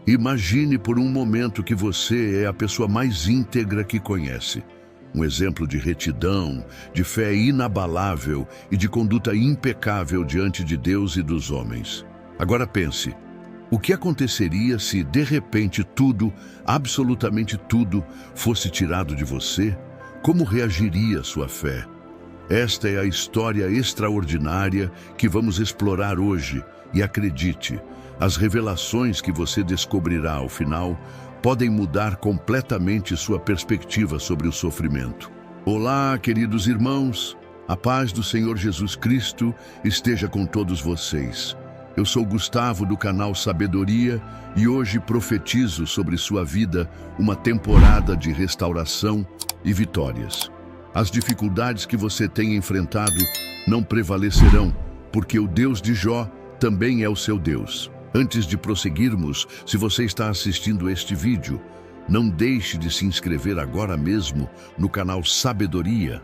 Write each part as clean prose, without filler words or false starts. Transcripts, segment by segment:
Imagine por um momento que você é a pessoa mais íntegra que conhece. Um exemplo de retidão, de fé inabalável e de conduta impecável diante de Deus e dos homens. Agora pense, o que aconteceria se de repente tudo, absolutamente tudo, fosse tirado de você? Como reagiria sua fé? Esta é a história extraordinária que vamos explorar hoje e acredite, as revelações que você descobrirá ao final podem mudar completamente sua perspectiva sobre o sofrimento. Olá, queridos irmãos, a paz do Senhor Jesus Cristo esteja com todos vocês. Eu sou Gustavo do canal Sabedoria e hoje profetizo sobre sua vida uma temporada de restauração e vitórias. As dificuldades que você tem enfrentado não prevalecerão, porque o Deus de Jó também é o seu Deus. Antes de prosseguirmos, se você está assistindo este vídeo, não deixe de se inscrever agora mesmo no canal Sabedoria.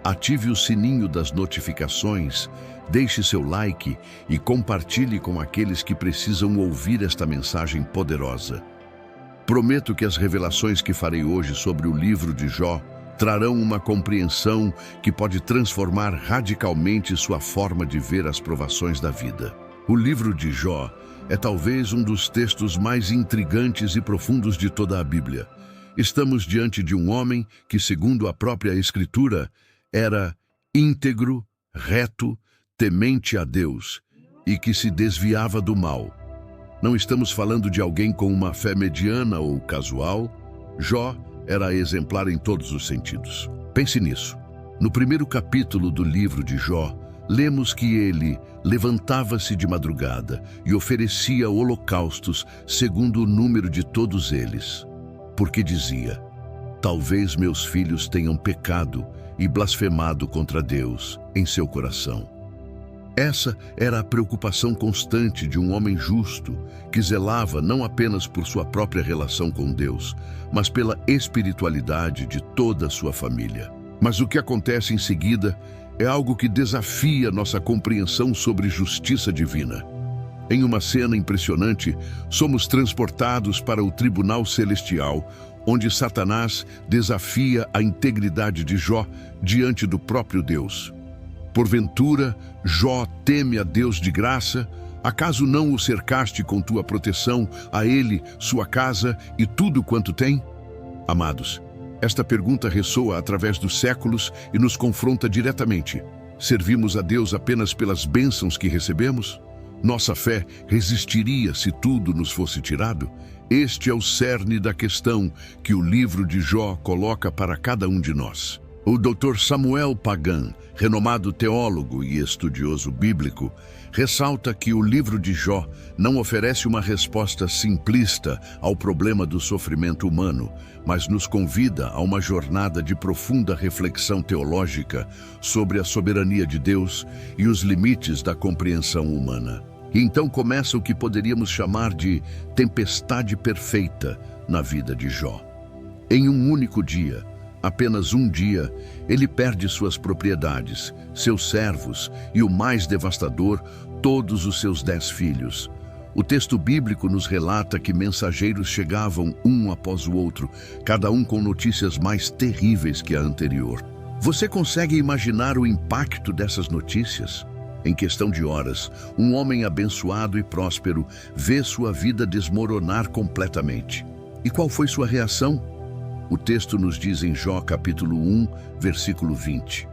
Ative o sininho das notificações, deixe seu like e compartilhe com aqueles que precisam ouvir esta mensagem poderosa. Prometo que as revelações que farei hoje sobre o livro de Jó trarão uma compreensão que pode transformar radicalmente sua forma de ver as provações da vida. O livro de Jó é talvez um dos textos mais intrigantes e profundos de toda a Bíblia. Estamos diante de um homem que, segundo a própria Escritura, era íntegro, reto, temente a Deus e que se desviava do mal. Não estamos falando de alguém com uma fé mediana ou casual. Jó era exemplar em todos os sentidos. Pense nisso. No primeiro capítulo do livro de Jó, lemos que ele levantava-se de madrugada e oferecia holocaustos segundo o número de todos eles, porque dizia: talvez meus filhos tenham pecado e blasfemado contra Deus em seu coração. Essa era a preocupação constante de um homem justo que zelava não apenas por sua própria relação com Deus, mas pela espiritualidade de toda a sua família. Mas o que acontece em seguida é algo que desafia nossa compreensão sobre justiça divina. Em uma cena impressionante, somos transportados para o tribunal celestial, onde Satanás desafia a integridade de Jó diante do próprio Deus. Porventura, Jó teme a Deus de graça? Acaso não o cercaste com tua proteção, a ele, sua casa e tudo quanto tem? Amados, esta pergunta ressoa através dos séculos e nos confronta diretamente. Servimos a Deus apenas pelas bênçãos que recebemos? Nossa fé resistiria se tudo nos fosse tirado? Este é o cerne da questão que o livro de Jó coloca para cada um de nós. O Dr. Samuel Pagan, renomado teólogo e estudioso bíblico, ressalta que o livro de Jó não oferece uma resposta simplista ao problema do sofrimento humano, mas nos convida a uma jornada de profunda reflexão teológica sobre a soberania de Deus e os limites da compreensão humana. E então começa o que poderíamos chamar de tempestade perfeita na vida de Jó. Em um único dia, apenas um dia, ele perde suas propriedades, seus servos e, o mais devastador, todos os seus 10 filhos. O texto bíblico nos relata que mensageiros chegavam um após o outro, cada um com notícias mais terríveis que a anterior. Você consegue imaginar o impacto dessas notícias? Em questão de horas, um homem abençoado e próspero vê sua vida desmoronar completamente. E qual foi sua reação? O texto nos diz em Jó capítulo 1, versículo 20.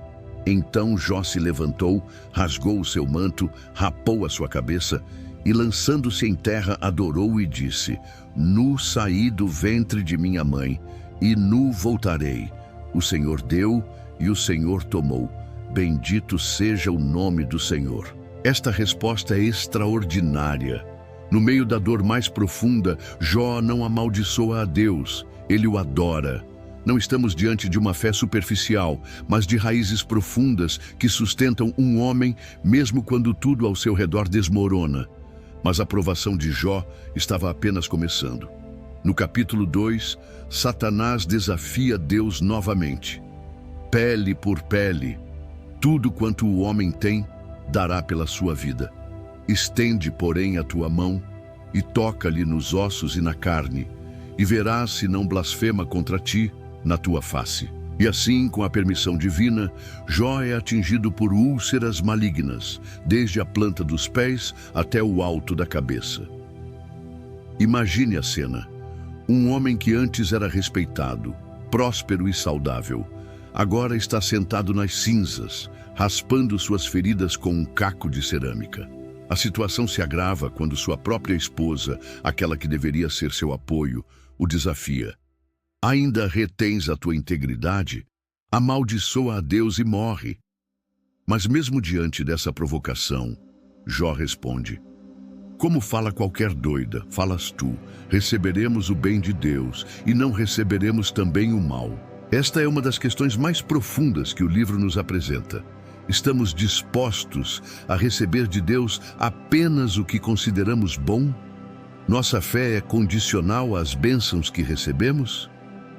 Então Jó se levantou, rasgou o seu manto, rapou a sua cabeça e, lançando-se em terra, adorou e disse: Nu saí do ventre de minha mãe, e nu voltarei. O Senhor deu e o Senhor tomou. Bendito seja o nome do Senhor. Esta resposta é extraordinária. No meio da dor mais profunda, Jó não amaldiçoa a Deus, ele o adora. Não estamos diante de uma fé superficial, mas de raízes profundas que sustentam um homem mesmo quando tudo ao seu redor desmorona. Mas a provação de Jó estava apenas começando. No capítulo 2, Satanás desafia Deus novamente. Pele por pele, tudo quanto o homem tem, dará pela sua vida. Estende, porém, a tua mão, e toca-lhe nos ossos e na carne, e verás se não blasfema contra ti na tua face. E assim, com a permissão divina, Jó é atingido por úlceras malignas, desde a planta dos pés até o alto da cabeça. Imagine a cena. Um homem que antes era respeitado, próspero e saudável, agora está sentado nas cinzas, raspando suas feridas com um caco de cerâmica. A situação se agrava quando sua própria esposa, aquela que deveria ser seu apoio, o desafia. Ainda retens a tua integridade? Amaldiçoa a Deus e morre. Mas mesmo diante dessa provocação, Jó responde: como fala qualquer doida, falas tu, receberemos o bem de Deus e não receberemos também o mal. Esta é uma das questões mais profundas que o livro nos apresenta. Estamos dispostos a receber de Deus apenas o que consideramos bom? Nossa fé é condicional às bênçãos que recebemos?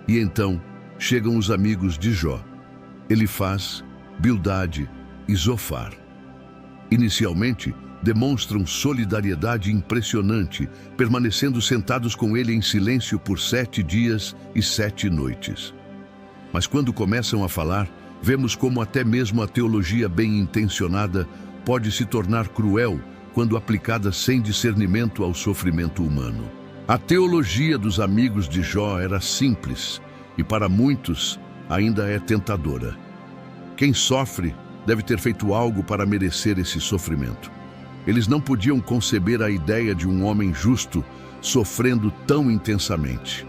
E então chegam os amigos de Jó, Elifaz, Bildade e Zofar. Inicialmente, demonstram solidariedade impressionante, permanecendo sentados com ele em silêncio por 7 dias e 7 noites. Mas quando começam a falar, vemos como até mesmo a teologia bem intencionada pode se tornar cruel quando aplicada sem discernimento ao sofrimento humano. A teologia dos amigos de Jó era simples e para muitos ainda é tentadora. Quem sofre deve ter feito algo para merecer esse sofrimento. Eles não podiam conceber a ideia de um homem justo sofrendo tão intensamente.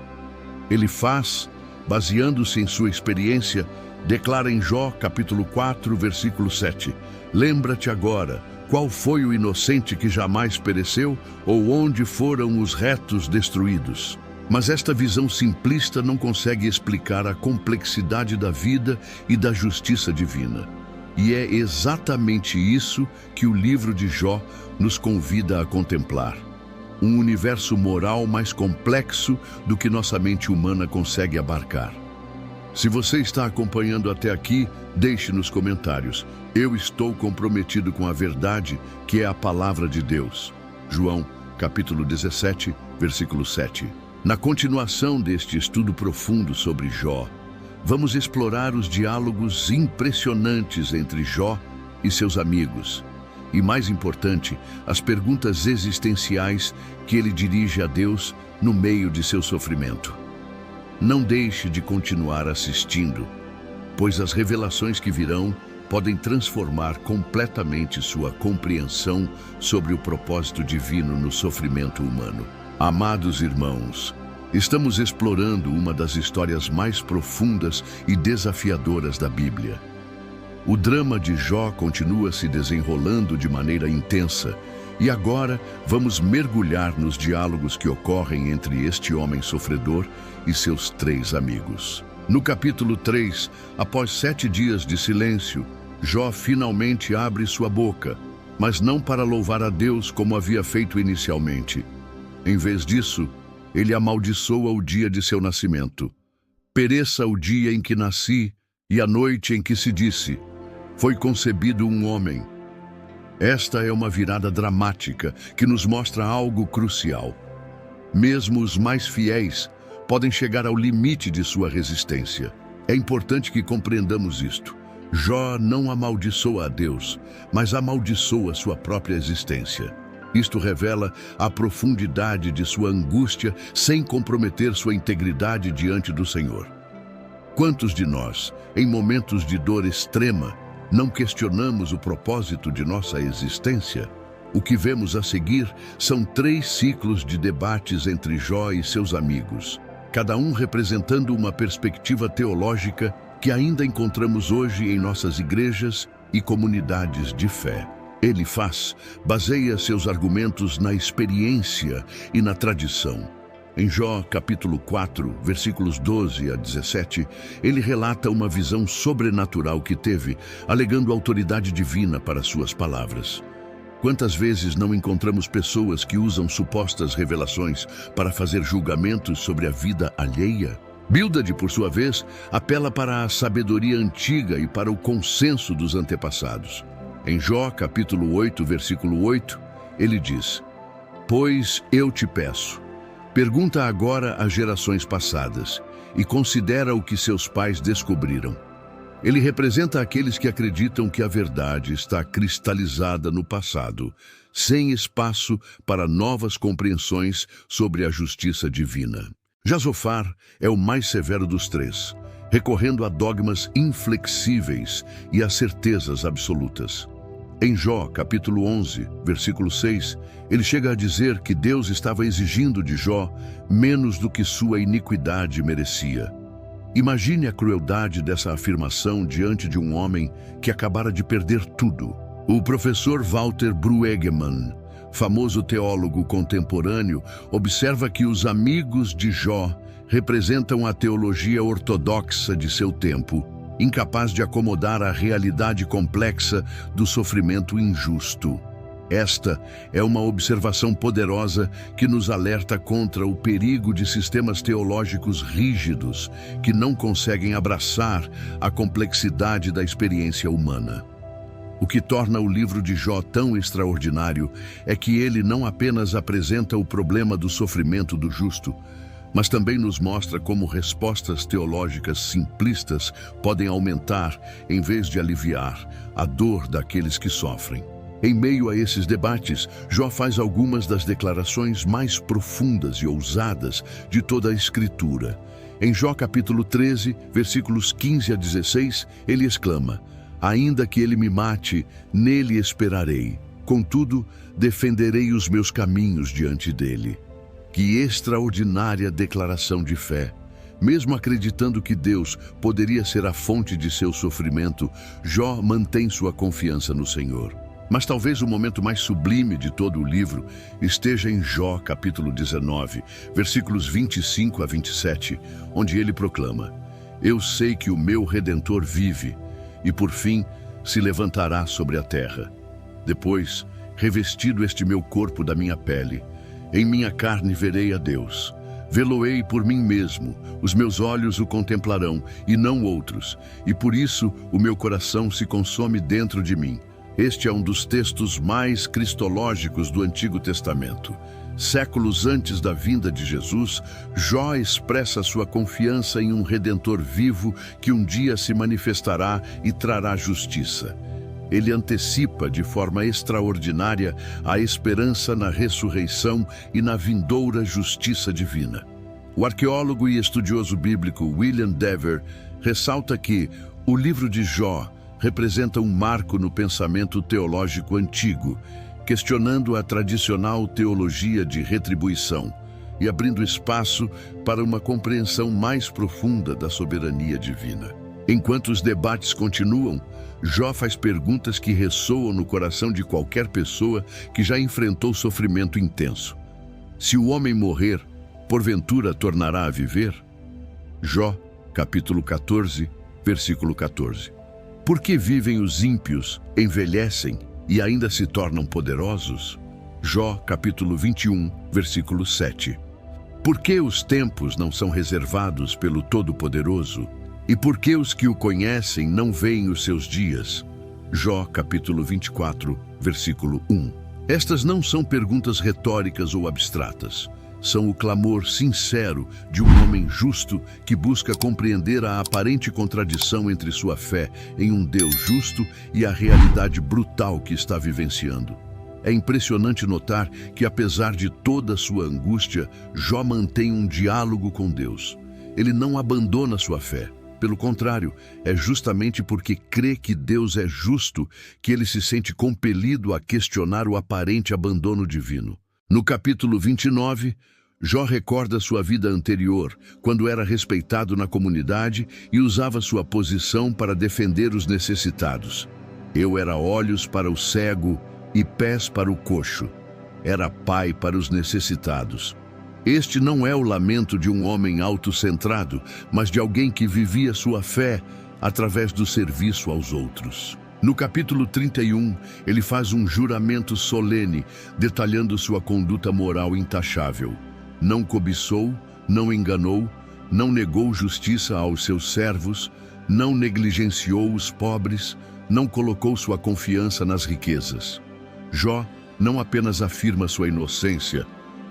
Elifaz, baseando-se em sua experiência, declara em Jó, capítulo 4, versículo 7, lembra-te agora, qual foi o inocente que jamais pereceu, ou onde foram os retos destruídos? Mas esta visão simplista não consegue explicar a complexidade da vida e da justiça divina. E é exatamente isso que o livro de Jó nos convida a contemplar. Um universo moral mais complexo do que nossa mente humana consegue abarcar. Se você está acompanhando até aqui, deixe nos comentários. Eu estou comprometido com a verdade, que é a palavra de Deus. João, capítulo 17, versículo 7. Na continuação deste estudo profundo sobre Jó, vamos explorar os diálogos impressionantes entre Jó e seus amigos. E mais importante, as perguntas existenciais que ele dirige a Deus no meio de seu sofrimento. Não deixe de continuar assistindo, pois as revelações que virão podem transformar completamente sua compreensão sobre o propósito divino no sofrimento humano. Amados irmãos, estamos explorando uma das histórias mais profundas e desafiadoras da Bíblia. O drama de Jó continua se desenrolando de maneira intensa, e agora vamos mergulhar nos diálogos que ocorrem entre este homem sofredor e seus 3 amigos. No capítulo 3, após 7 dias de silêncio, Jó finalmente abre sua boca, mas não para louvar a Deus como havia feito inicialmente. Em vez disso, ele amaldiçoa o dia de seu nascimento. Pereça o dia em que nasci e a noite em que se disse, foi concebido um homem. Esta é uma virada dramática que nos mostra algo crucial. Mesmo os mais fiéis podem chegar ao limite de sua resistência. É importante que compreendamos isto. Jó não amaldiçoa a Deus, mas amaldiçoa sua própria existência. Isto revela a profundidade de sua angústia sem comprometer sua integridade diante do Senhor. Quantos de nós, em momentos de dor extrema, não questionamos o propósito de nossa existência? O que vemos a seguir são 3 ciclos de debates entre Jó e seus amigos, cada um representando uma perspectiva teológica que ainda encontramos hoje em nossas igrejas e comunidades de fé. Elifaz baseia seus argumentos na experiência e na tradição. Em Jó, capítulo 4, versículos 12 a 17, ele relata uma visão sobrenatural que teve, alegando autoridade divina para suas palavras. Quantas vezes não encontramos pessoas que usam supostas revelações para fazer julgamentos sobre a vida alheia? Bildade, por sua vez, apela para a sabedoria antiga e para o consenso dos antepassados. Em Jó, capítulo 8, versículo 8, ele diz, Pois eu te peço, pergunta agora às gerações passadas e considera o que seus pais descobriram. Ele representa aqueles que acreditam que a verdade está cristalizada no passado, sem espaço para novas compreensões sobre a justiça divina. Josafá é o mais severo dos três, recorrendo a dogmas inflexíveis e a certezas absolutas. Em Jó, capítulo 11, versículo 6, ele chega a dizer que Deus estava exigindo de Jó menos do que sua iniquidade merecia. Imagine a crueldade dessa afirmação diante de um homem que acabara de perder tudo. O professor Walter Brueggemann, famoso teólogo contemporâneo, observa que os amigos de Jó representam a teologia ortodoxa de seu tempo, incapaz de acomodar a realidade complexa do sofrimento injusto. Esta é uma observação poderosa que nos alerta contra o perigo de sistemas teológicos rígidos que não conseguem abraçar a complexidade da experiência humana. O que torna o livro de Jó tão extraordinário é que ele não apenas apresenta o problema do sofrimento do justo, mas também nos mostra como respostas teológicas simplistas podem aumentar, em vez de aliviar, a dor daqueles que sofrem. Em meio a esses debates, Jó faz algumas das declarações mais profundas e ousadas de toda a Escritura. Em Jó capítulo 13, versículos 15 a 16, ele exclama: "Ainda que ele me mate, nele esperarei. Contudo, defenderei os meus caminhos diante dele." Que extraordinária declaração de fé! Mesmo acreditando que Deus poderia ser a fonte de seu sofrimento, Jó mantém sua confiança no Senhor. Mas talvez o momento mais sublime de todo o livro esteja em Jó capítulo 19, versículos 25 a 27, onde ele proclama: "Eu sei que o meu Redentor vive, e por fim se levantará sobre a terra. Depois, revestido este meu corpo da minha pele, em minha carne verei a Deus. Vê-lo-ei por mim mesmo, os meus olhos o contemplarão, e não outros, e por isso o meu coração se consome dentro de mim." Este é um dos textos mais cristológicos do Antigo Testamento. Séculos antes da vinda de Jesus, Jó expressa sua confiança em um Redentor vivo que um dia se manifestará e trará justiça. Ele antecipa de forma extraordinária a esperança na ressurreição e na vindoura justiça divina. O arqueólogo e estudioso bíblico William Dever ressalta que o livro de Jó representa um marco no pensamento teológico antigo, questionando a tradicional teologia de retribuição e abrindo espaço para uma compreensão mais profunda da soberania divina. Enquanto os debates continuam, Jó faz perguntas que ressoam no coração de qualquer pessoa que já enfrentou sofrimento intenso. Se o homem morrer, porventura tornará a viver? Jó, capítulo 14, versículo 14. Por que vivem os ímpios, envelhecem e ainda se tornam poderosos? Jó, capítulo 21, versículo 7. Por que os tempos não são reservados pelo Todo-Poderoso? E por que os que o conhecem não veem os seus dias? Jó, capítulo 24, versículo 1. Estas não são perguntas retóricas ou abstratas. São o clamor sincero de um homem justo que busca compreender a aparente contradição entre sua fé em um Deus justo e a realidade brutal que está vivenciando. É impressionante notar que, apesar de toda sua angústia, Jó mantém um diálogo com Deus. Ele não abandona sua fé. Pelo contrário, é justamente porque crê que Deus é justo que ele se sente compelido a questionar o aparente abandono divino. No capítulo 29, Jó recorda sua vida anterior, quando era respeitado na comunidade e usava sua posição para defender os necessitados. "Eu era olhos para o cego e pés para o coxo. Era pai para os necessitados." Este não é o lamento de um homem autocentrado, mas de alguém que vivia sua fé através do serviço aos outros. No capítulo 31, ele faz um juramento solene, detalhando sua conduta moral intachável. Não cobiçou, não enganou, não negou justiça aos seus servos, não negligenciou os pobres, não colocou sua confiança nas riquezas. Jó não apenas afirma sua inocência,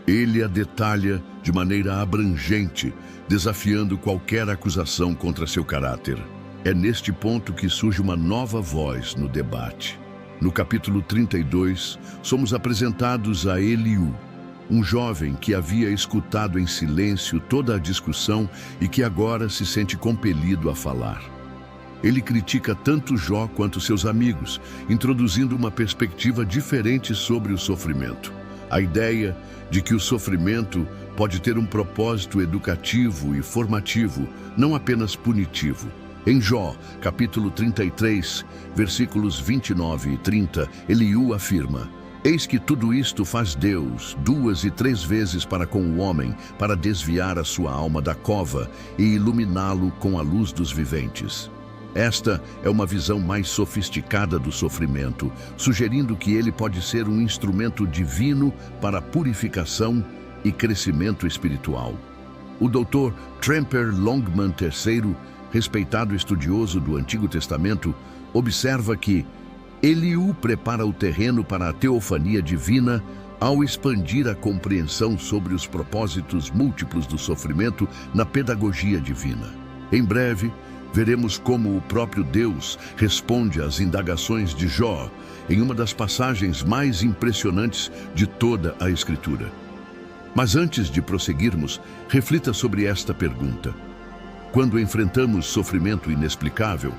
ele a detalha de maneira abrangente, desafiando qualquer acusação contra seu caráter. É neste ponto que surge uma nova voz no debate. No capítulo 32, somos apresentados a Eliú, um jovem que havia escutado em silêncio toda a discussão e que agora se sente compelido a falar. Ele critica tanto Jó quanto seus amigos, introduzindo uma perspectiva diferente sobre o sofrimento. A ideia de que o sofrimento pode ter um propósito educativo e formativo, não apenas punitivo. Em Jó, capítulo 33, versículos 29 e 30, Eliú afirma: Eis que tudo isto faz Deus 2 e 3 vezes para com o homem, para desviar a sua alma da cova e iluminá-lo com a luz dos viventes. Esta é uma visão mais sofisticada do sofrimento, sugerindo que ele pode ser um instrumento divino para purificação e crescimento espiritual. O Dr. Tremper Longman III, respeitado estudioso do Antigo Testamento, observa que Eliú prepara o terreno para a teofania divina ao expandir a compreensão sobre os propósitos múltiplos do sofrimento na pedagogia divina. Em breve, veremos como o próprio Deus responde às indagações de Jó em uma das passagens mais impressionantes de toda a Escritura. Mas antes de prosseguirmos, reflita sobre esta pergunta. Quando enfrentamos sofrimento inexplicável,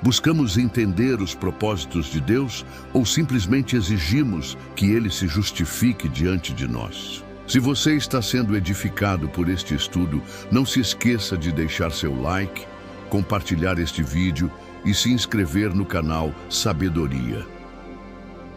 buscamos entender os propósitos de Deus ou simplesmente exigimos que Ele se justifique diante de nós? Se você está sendo edificado por este estudo, não se esqueça de deixar seu like, compartilhar este vídeo e se inscrever no canal Sabedoria.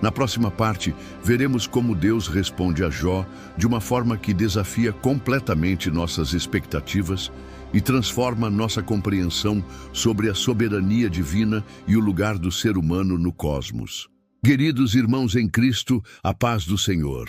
Na próxima parte, veremos como Deus responde a Jó de uma forma que desafia completamente nossas expectativas e transforma nossa compreensão sobre a soberania divina e o lugar do ser humano no cosmos. Queridos irmãos em Cristo, a paz do Senhor.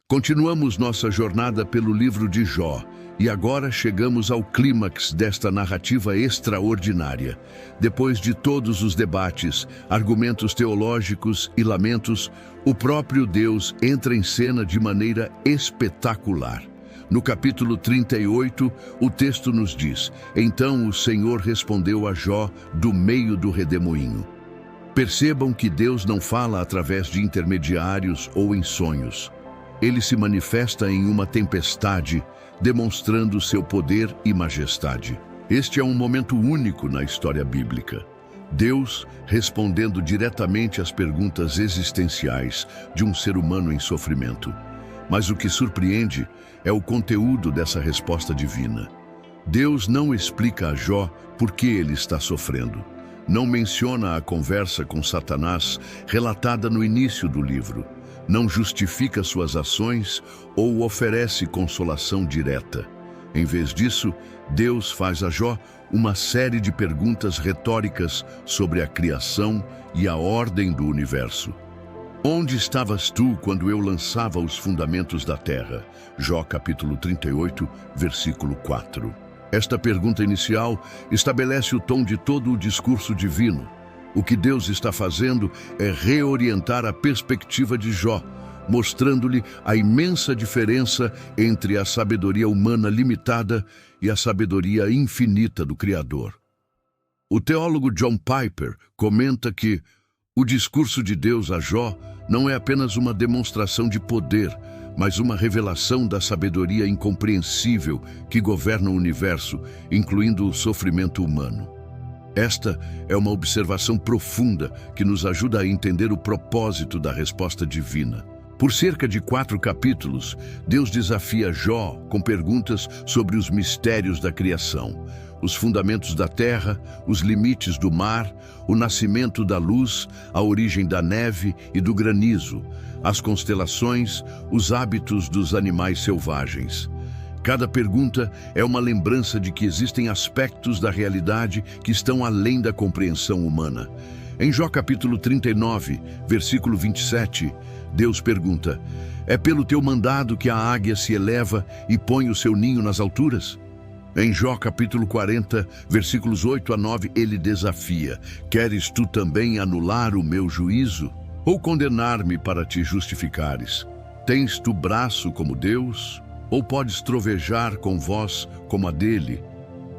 Continuamos nossa jornada pelo livro de Jó e agora chegamos ao clímax desta narrativa extraordinária. Depois de todos os debates, argumentos teológicos e lamentos, o próprio Deus entra em cena de maneira espetacular. No capítulo 38, o texto nos diz: Então o Senhor respondeu a Jó do meio do redemoinho. Percebam que Deus não fala através de intermediários ou em sonhos. Ele se manifesta em uma tempestade, demonstrando seu poder e majestade. Este é um momento único na história bíblica. Deus respondendo diretamente às perguntas existenciais de um ser humano em sofrimento. Mas o que surpreende é o conteúdo dessa resposta divina. Deus não explica a Jó por que ele está sofrendo. Não menciona a conversa com Satanás relatada no início do livro. Não justifica suas ações ou oferece consolação direta. Em vez disso, Deus faz a Jó uma série de perguntas retóricas sobre a criação e a ordem do universo. Onde estavas tu quando eu lançava os fundamentos da terra? Jó capítulo 38, versículo 4. Esta pergunta inicial estabelece o tom de todo o discurso divino. O que Deus está fazendo é reorientar a perspectiva de Jó, mostrando-lhe a imensa diferença entre a sabedoria humana limitada e a sabedoria infinita do Criador. O teólogo John Piper comenta que o discurso de Deus a Jó não é apenas uma demonstração de poder, mas uma revelação da sabedoria incompreensível que governa o universo, incluindo o sofrimento humano. Esta é uma observação profunda que nos ajuda a entender o propósito da resposta divina. Por cerca de 4 capítulos, Deus desafia Jó com perguntas sobre os mistérios da criação, os fundamentos da terra, os limites do mar, o nascimento da luz, a origem da neve e do granizo, as constelações, os hábitos dos animais selvagens. Cada pergunta é uma lembrança de que existem aspectos da realidade que estão além da compreensão humana. Em Jó capítulo 39, versículo 27, Deus pergunta: É pelo teu mandado que a águia se eleva e põe o seu ninho nas alturas? Em Jó capítulo 40, versículos 8 a 9, ele desafia: Queres tu também anular o meu juízo? Ou condenar-me para te justificares? Tens tu braço como Deus? Ou podes trovejar com voz como a dele?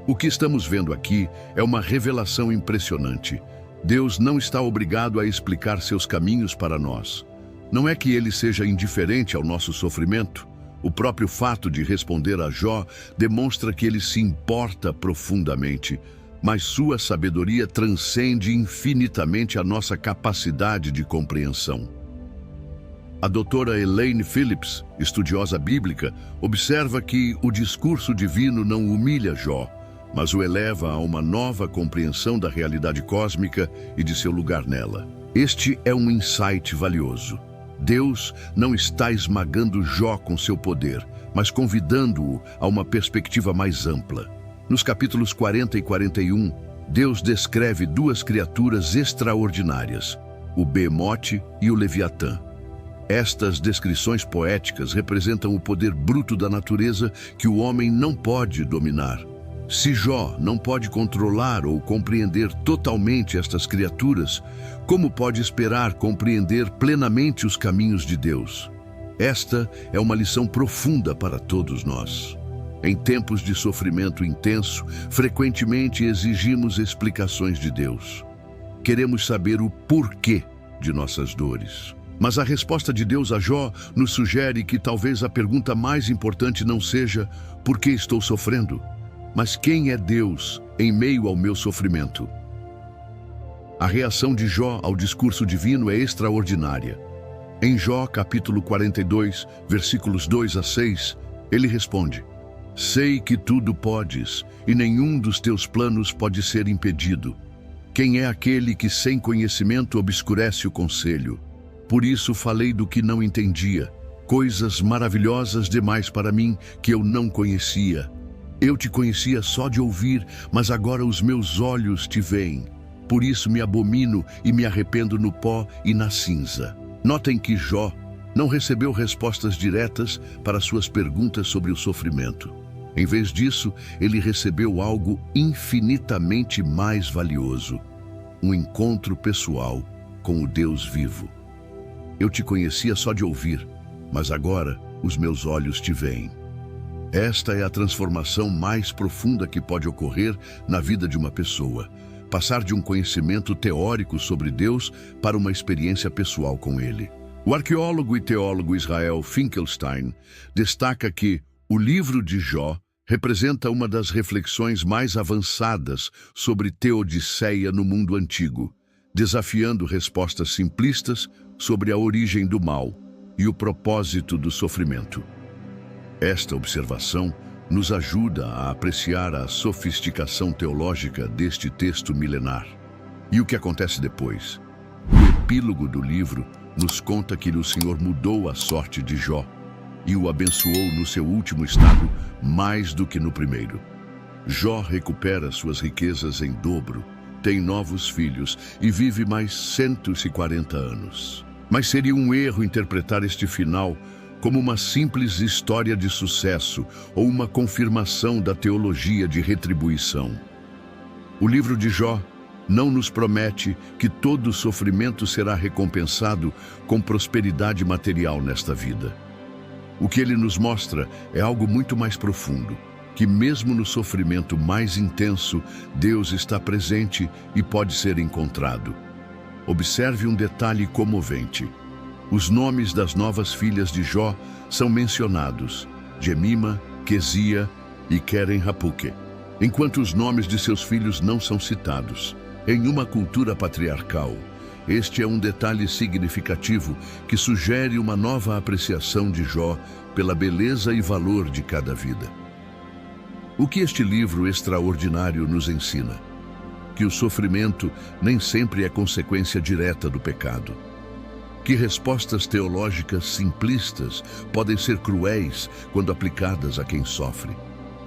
O que estamos vendo aqui é uma revelação impressionante. Deus não está obrigado a explicar seus caminhos para nós. Não é que ele seja indiferente ao nosso sofrimento. O próprio fato de responder a Jó demonstra que ele se importa profundamente, mas sua sabedoria transcende infinitamente a nossa capacidade de compreensão. A doutora Elaine Phillips, estudiosa bíblica, observa que o discurso divino não humilha Jó, mas o eleva a uma nova compreensão da realidade cósmica e de seu lugar nela. Este é um insight valioso. Deus não está esmagando Jó com seu poder, mas convidando-o a uma perspectiva mais ampla. Nos capítulos 40 e 41, Deus descreve duas criaturas extraordinárias, o Beemote e o Leviatã. Estas descrições poéticas representam o poder bruto da natureza que o homem não pode dominar. Se Jó não pode controlar ou compreender totalmente estas criaturas, como pode esperar compreender plenamente os caminhos de Deus? Esta é uma lição profunda para todos nós. Em tempos de sofrimento intenso, frequentemente exigimos explicações de Deus. Queremos saber o porquê de nossas dores. Mas a resposta de Deus a Jó nos sugere que talvez a pergunta mais importante não seja por que estou sofrendo, mas quem é Deus em meio ao meu sofrimento? A reação de Jó ao discurso divino é extraordinária. Em Jó, capítulo 42, versículos 2 a 6, ele responde: Sei que tudo podes, e nenhum dos teus planos pode ser impedido. Quem é aquele que sem conhecimento obscurece o conselho? Por isso falei do que não entendia, coisas maravilhosas demais para mim que eu não conhecia. Eu te conhecia só de ouvir, mas agora os meus olhos te veem. Por isso me abomino e me arrependo no pó e na cinza. Notem que Jó não recebeu respostas diretas para suas perguntas sobre o sofrimento. Em vez disso, ele recebeu algo infinitamente mais valioso: um encontro pessoal com o Deus vivo. Eu te conhecia só de ouvir, mas agora os meus olhos te veem. Esta é a transformação mais profunda que pode ocorrer na vida de uma pessoa. Passar de um conhecimento teórico sobre Deus para uma experiência pessoal com Ele. O arqueólogo e teólogo Israel Finkelstein destaca que o livro de Jó representa uma das reflexões mais avançadas sobre teodiceia no mundo antigo, desafiando respostas simplistas sobre a origem do mal e o propósito do sofrimento. Esta observação nos ajuda a apreciar a sofisticação teológica deste texto milenar. E o que acontece depois? O epílogo do livro nos conta que o Senhor mudou a sorte de Jó e o abençoou no seu último estado mais do que no primeiro. Jó recupera suas riquezas em dobro, tem novos filhos e vive mais 140 anos. Mas seria um erro interpretar este final como uma simples história de sucesso ou uma confirmação da teologia de retribuição. O livro de Jó não nos promete que todo sofrimento será recompensado com prosperidade material nesta vida. O que ele nos mostra é algo muito mais profundo, que mesmo no sofrimento mais intenso, Deus está presente e pode ser encontrado. Observe um detalhe comovente. Os nomes das novas filhas de Jó são mencionados: Jemima, Quezia e Queren-Hapuque, enquanto os nomes de seus filhos não são citados. Em uma cultura patriarcal, este é um detalhe significativo que sugere uma nova apreciação de Jó pela beleza e valor de cada vida. O que este livro extraordinário nos ensina? Que o sofrimento nem sempre é consequência direta do pecado. Que respostas teológicas simplistas podem ser cruéis quando aplicadas a quem sofre.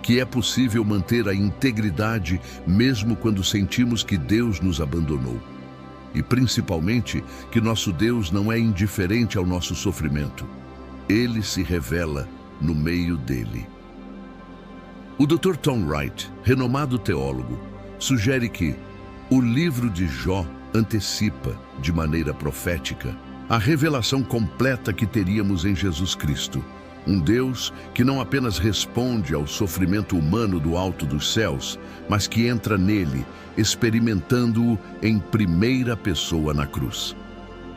Que é possível manter a integridade mesmo quando sentimos que Deus nos abandonou. E principalmente que nosso Deus não é indiferente ao nosso sofrimento. Ele se revela no meio dele. O Dr. Tom Wright, renomado teólogo, sugere que o livro de Jó antecipa, de maneira profética, a revelação completa que teríamos em Jesus Cristo. Um Deus que não apenas responde ao sofrimento humano do alto dos céus, mas que entra nele, experimentando-o em primeira pessoa na cruz.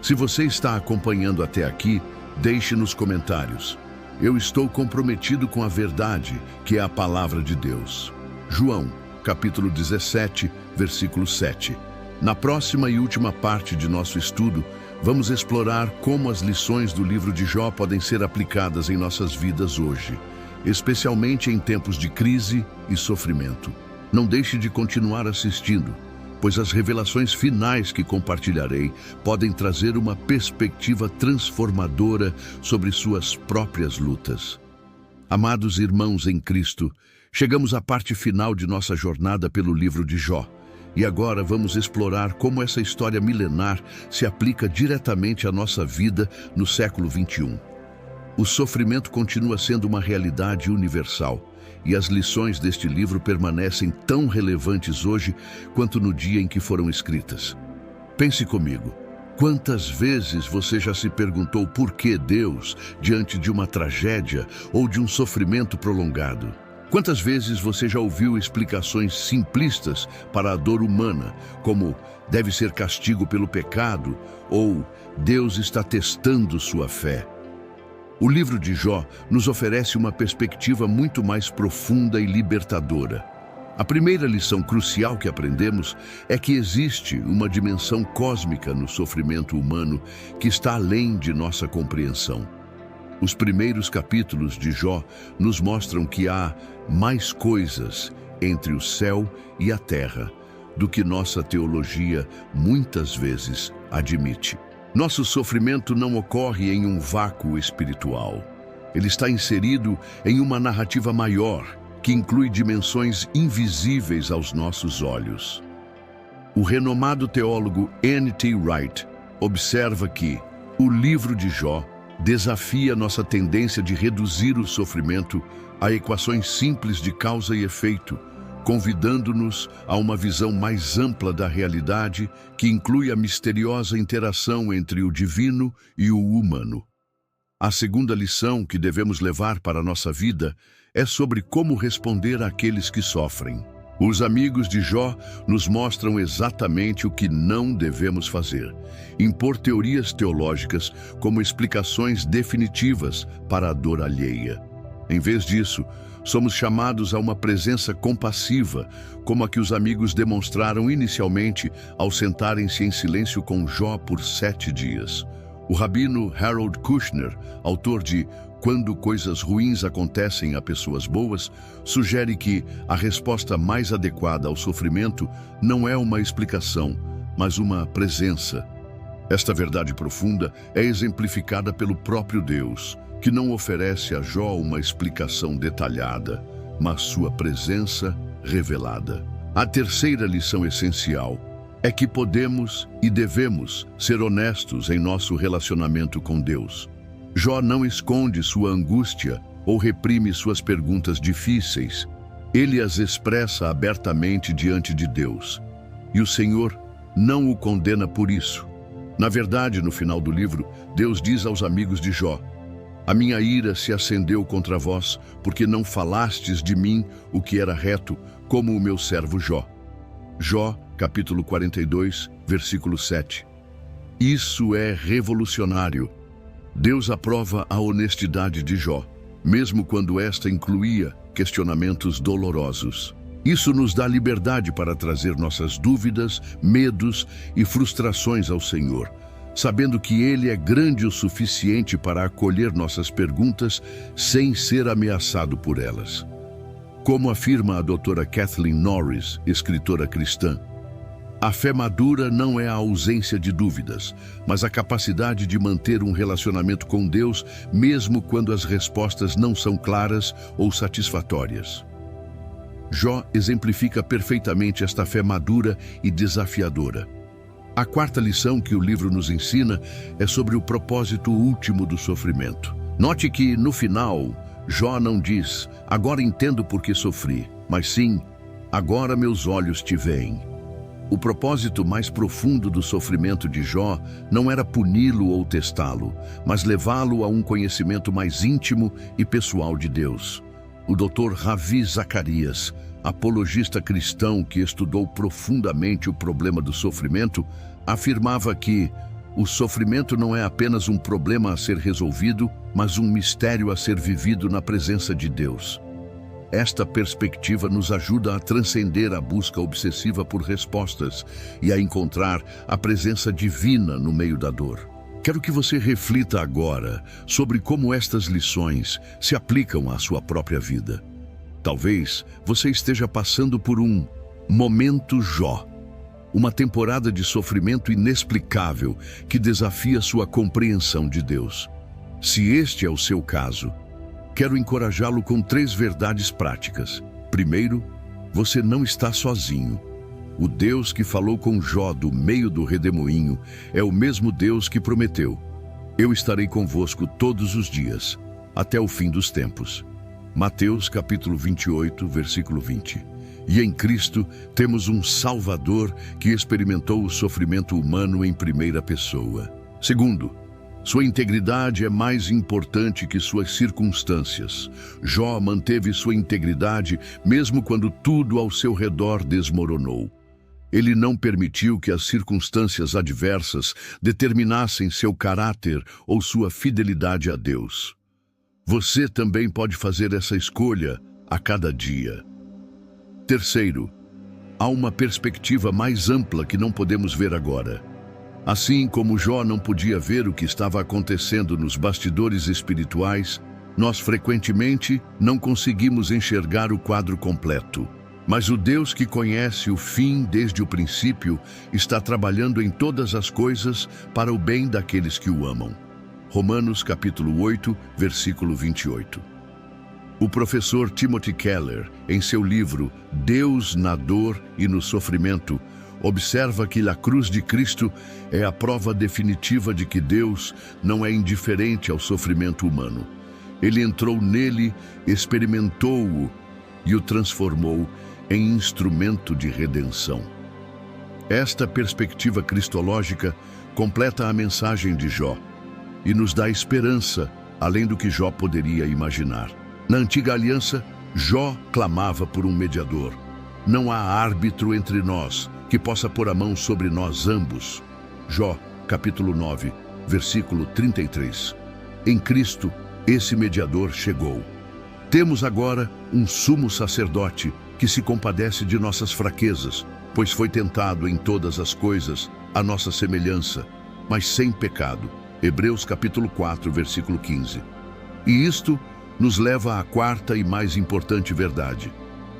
Se você está acompanhando até aqui, deixe nos comentários. Eu estou comprometido com a verdade, que é a palavra de Deus. João, capítulo 17, versículo 7. Na próxima e última parte de nosso estudo, vamos explorar como as lições do livro de Jó podem ser aplicadas em nossas vidas hoje, especialmente em tempos de crise e sofrimento. Não deixe de continuar assistindo, pois as revelações finais que compartilharei podem trazer uma perspectiva transformadora sobre suas próprias lutas. Amados irmãos em Cristo, chegamos à parte final de nossa jornada pelo livro de Jó. E agora vamos explorar como essa história milenar se aplica diretamente à nossa vida no século XXI. O sofrimento continua sendo uma realidade universal, e as lições deste livro permanecem tão relevantes hoje quanto no dia em que foram escritas. Pense comigo, quantas vezes você já se perguntou por que Deus, diante de uma tragédia ou de um sofrimento prolongado? Quantas vezes você já ouviu explicações simplistas para a dor humana, como deve ser castigo pelo pecado ou Deus está testando sua fé? O livro de Jó nos oferece uma perspectiva muito mais profunda e libertadora. A primeira lição crucial que aprendemos é que existe uma dimensão cósmica no sofrimento humano que está além de nossa compreensão. Os primeiros capítulos de Jó nos mostram que há mais coisas entre o céu e a terra do que nossa teologia muitas vezes admite. Nosso sofrimento não ocorre em um vácuo espiritual. Ele está inserido em uma narrativa maior, que inclui dimensões invisíveis aos nossos olhos. O renomado teólogo N.T. Wright observa que o livro de Jó desafia nossa tendência de reduzir o sofrimento a equações simples de causa e efeito, convidando-nos a uma visão mais ampla da realidade que inclui a misteriosa interação entre o divino e o humano. A segunda lição que devemos levar para a nossa vida é sobre como responder àqueles que sofrem. Os amigos de Jó nos mostram exatamente o que não devemos fazer: impor teorias teológicas como explicações definitivas para a dor alheia. Em vez disso, somos chamados a uma presença compassiva, como a que os amigos demonstraram inicialmente ao sentarem-se em silêncio com Jó por 7 dias. O rabino Harold Kushner, autor de Quando Coisas Ruins Acontecem a Pessoas Boas, sugere que a resposta mais adequada ao sofrimento não é uma explicação, mas uma presença. Esta verdade profunda é exemplificada pelo próprio Deus, que não oferece a Jó uma explicação detalhada, mas sua presença revelada. A terceira lição essencial é que podemos e devemos ser honestos em nosso relacionamento com Deus. Jó não esconde sua angústia ou reprime suas perguntas difíceis. Ele as expressa abertamente diante de Deus. E o Senhor não o condena por isso. Na verdade, no final do livro, Deus diz aos amigos de Jó: "A minha ira se acendeu contra vós, porque não falastes de mim o que era reto, como o meu servo Jó." Jó, capítulo 42, versículo 7. Isso é revolucionário. Deus aprova a honestidade de Jó, mesmo quando esta incluía questionamentos dolorosos. Isso nos dá liberdade para trazer nossas dúvidas, medos e frustrações ao Senhor, sabendo que Ele é grande o suficiente para acolher nossas perguntas sem ser ameaçado por elas. Como afirma a doutora Kathleen Norris, escritora cristã, a fé madura não é a ausência de dúvidas, mas a capacidade de manter um relacionamento com Deus, mesmo quando as respostas não são claras ou satisfatórias. Jó exemplifica perfeitamente esta fé madura e desafiadora. A quarta lição que o livro nos ensina é sobre o propósito último do sofrimento. Note que, no final, Jó não diz: "Agora entendo por que sofri", mas sim: "Agora meus olhos te veem." O propósito mais profundo do sofrimento de Jó não era puni-lo ou testá-lo, mas levá-lo a um conhecimento mais íntimo e pessoal de Deus. O Dr. Ravi Zacarias, apologista cristão que estudou profundamente o problema do sofrimento, afirmava que o sofrimento não é apenas um problema a ser resolvido, mas um mistério a ser vivido na presença de Deus. Esta perspectiva nos ajuda a transcender a busca obsessiva por respostas e a encontrar a presença divina no meio da dor. Quero que você reflita agora sobre como estas lições se aplicam à sua própria vida. Talvez você esteja passando por um momento Jó, uma temporada de sofrimento inexplicável que desafia sua compreensão de Deus. Se este é o seu caso, quero encorajá-lo com 3 verdades práticas. Primeiro, você não está sozinho. O Deus que falou com Jó do meio do redemoinho é o mesmo Deus que prometeu: eu estarei convosco todos os dias, até o fim dos tempos. Mateus capítulo 28, versículo 20. E em Cristo temos um Salvador que experimentou o sofrimento humano em primeira pessoa. Segundo, sua integridade é mais importante que suas circunstâncias. Jó manteve sua integridade mesmo quando tudo ao seu redor desmoronou. Ele não permitiu que as circunstâncias adversas determinassem seu caráter ou sua fidelidade a Deus. Você também pode fazer essa escolha a cada dia. Terceiro, há uma perspectiva mais ampla que não podemos ver agora. Assim como Jó não podia ver o que estava acontecendo nos bastidores espirituais, nós frequentemente não conseguimos enxergar o quadro completo. Mas o Deus que conhece o fim desde o princípio está trabalhando em todas as coisas para o bem daqueles que o amam. Romanos capítulo 8, versículo 28. O professor Timothy Keller, em seu livro Deus na Dor e no Sofrimento, observa que a cruz de Cristo é a prova definitiva de que Deus não é indiferente ao sofrimento humano. Ele entrou nele, experimentou-o e o transformou em instrumento de redenção. Esta perspectiva cristológica completa a mensagem de Jó e nos dá esperança, além do que Jó poderia imaginar. Na antiga aliança, Jó clamava por um mediador. Não há árbitro entre nós que possa pôr a mão sobre nós ambos. Jó, capítulo 9, versículo 33. Em Cristo, esse mediador chegou. Temos agora um sumo sacerdote que se compadece de nossas fraquezas, pois foi tentado em todas as coisas, à nossa semelhança, mas sem pecado. Hebreus capítulo 4, versículo 15. E isto nos leva à quarta e mais importante verdade.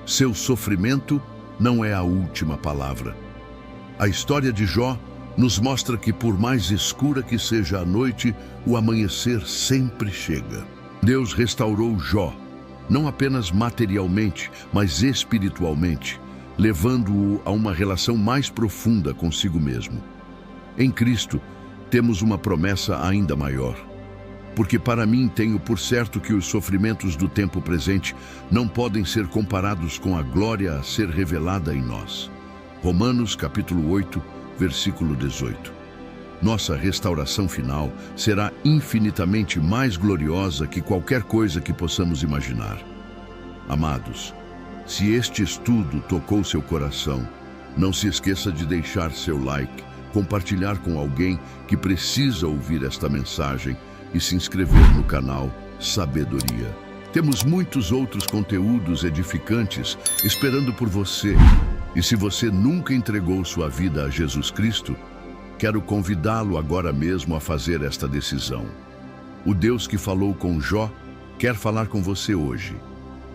Seu sofrimento não é a última palavra. A história de Jó nos mostra que, por mais escura que seja a noite, o amanhecer sempre chega. Deus restaurou Jó, não apenas materialmente, mas espiritualmente, levando-o a uma relação mais profunda consigo mesmo. Em Cristo, temos uma promessa ainda maior. Porque para mim tenho por certo que os sofrimentos do tempo presente não podem ser comparados com a glória a ser revelada em nós. Romanos capítulo 8, versículo 18. Nossa restauração final será infinitamente mais gloriosa que qualquer coisa que possamos imaginar. Amados, se este estudo tocou seu coração, não se esqueça de deixar seu like, compartilhar com alguém que precisa ouvir esta mensagem e se inscrever no canal Sabedoria. Temos muitos outros conteúdos edificantes esperando por você. E se você nunca entregou sua vida a Jesus Cristo, quero convidá-lo agora mesmo a fazer esta decisão. O Deus que falou com Jó quer falar com você hoje.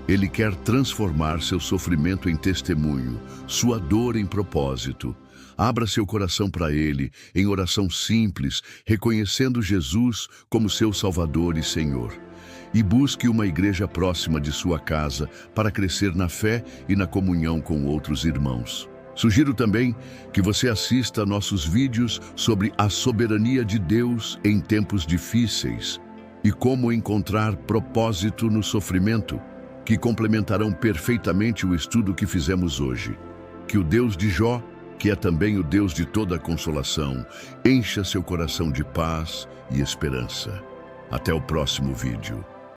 Ele quer transformar seu sofrimento em testemunho, sua dor em propósito. Abra seu coração para Ele, em oração simples, reconhecendo Jesus como seu Salvador e Senhor. E busque uma igreja próxima de sua casa para crescer na fé e na comunhão com outros irmãos. Sugiro também que você assista a nossos vídeos sobre a soberania de Deus em tempos difíceis e como encontrar propósito no sofrimento, que complementarão perfeitamente o estudo que fizemos hoje. Que o Deus de Jó que é também o Deus de toda consolação, encha seu coração de paz e esperança. Até o próximo vídeo.